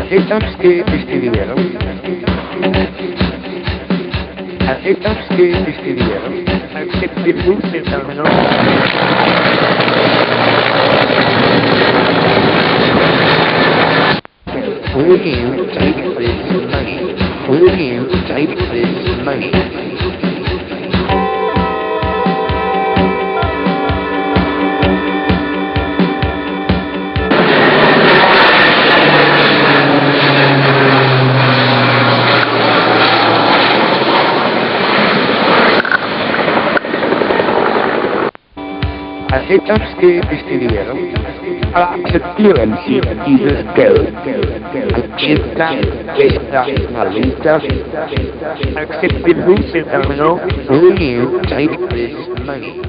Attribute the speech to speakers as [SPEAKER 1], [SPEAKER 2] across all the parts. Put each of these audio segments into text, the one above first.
[SPEAKER 1] Aceptamos que escribieron. Aceptamos que escribieron. Accepte el terminó. Will you take this money? Will you take this money? Aceptamos que escribieron. Aceptaron dieses Geld. Acepta esta maleta. Accepte el terminó. Will you take this money?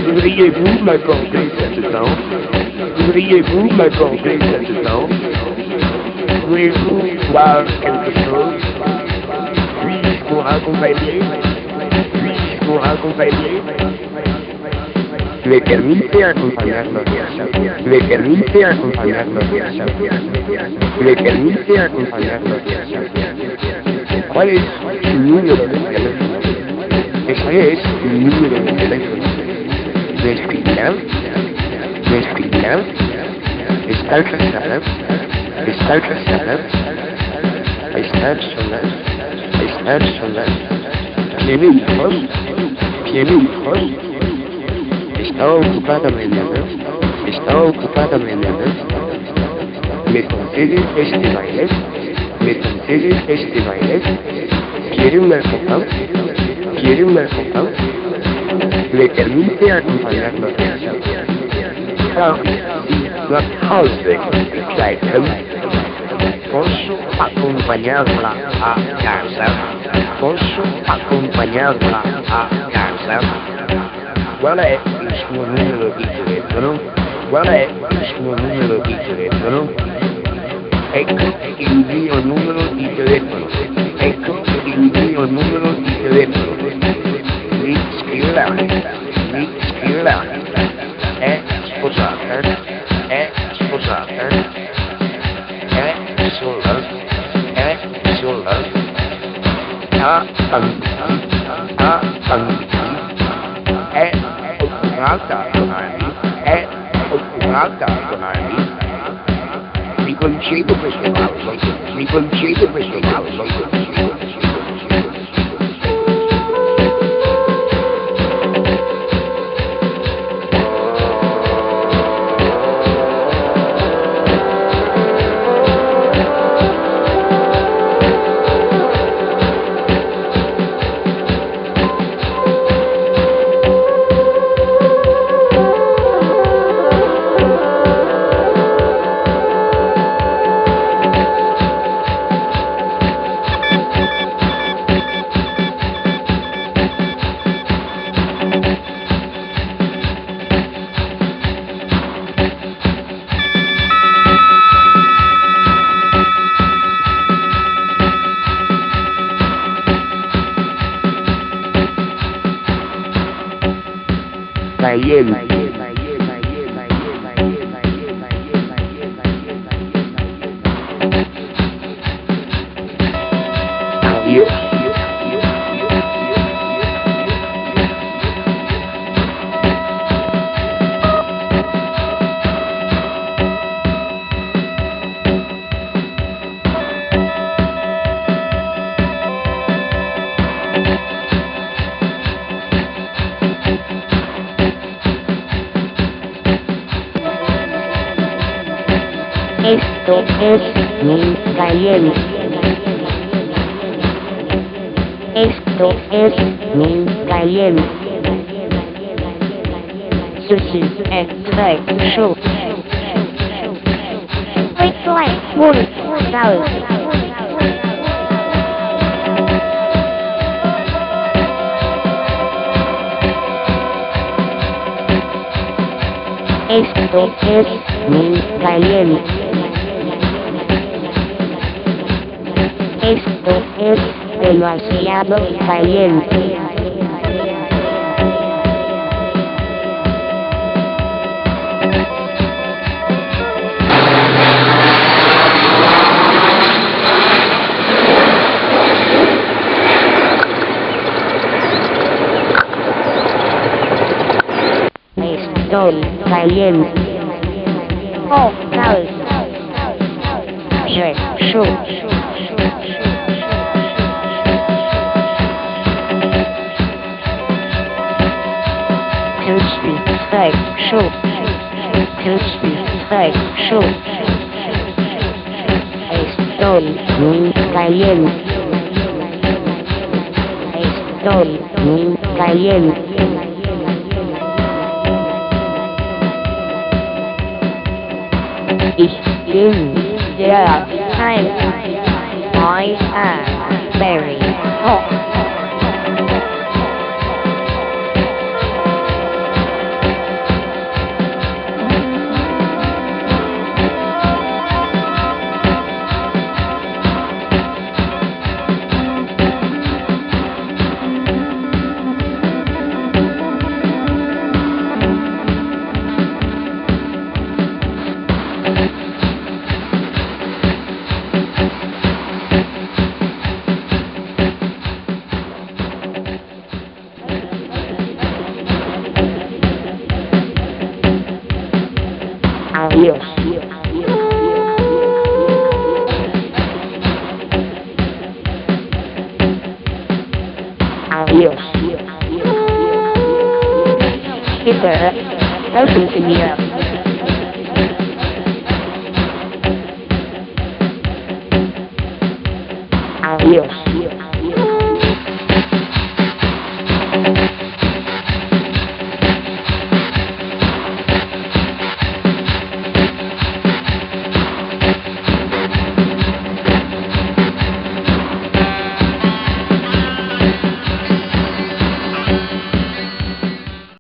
[SPEAKER 1] Voudriez-vous m'accorder cette danse? Voudriez-vous m'accorder cette danse? Voulez-vous voir quelque chose? Puis-je vous raccompagner? Puis-je vous raccompagner? ¿Le permite acompañarnos? ¿Le permite acompañarnos? ¿Le permite acompañarnos? ¿Cuál es su número de teléfono? Ese es mi número de teléfono. ¿Me escribirán? ¿Me escribirán? ¿Están casadas? ¿Están casadas? ¿Están solas? ¿Están solas? ¿Tiene hijos? ¿Tiene hijos? ¿Está ocupada mañana? ¿Está ocupada mañana? ¿Me concedes este baile? ¿Me concedes este baile? ¿Quiere una copa? ¿Quiere una copa? ¿Le permite acompañarnos? Nach Hause begleiten. Posso acompanhá-la a casa? Posso acompanhá-la a casa? Qual é o seu número de telefono? Qual é o seu número de telefono? Ecco il mio numero di telefono. Ecco il mio numero di telefono. Mi scriverà. È sposata. È sposata. È sola. È sola. Ha bambini. Ha bambini. È occupata domani. È occupata domani. Mi concedo queste pause. Mi concedo queste pause. Esto es muy caliente. Esto es muy caliente. 就是在受会在梦到 Esto es muy caliente. Esto es demasiado caliente. Estoy caliente. Oh, sabes. Yo. Crispy, sexual. Crispy, sexual. Estoy muy caliente. Estoy muy caliente. Ich bin der Time. I am very hot. Adiós. Adiós. Peter, listen to me. Adiós.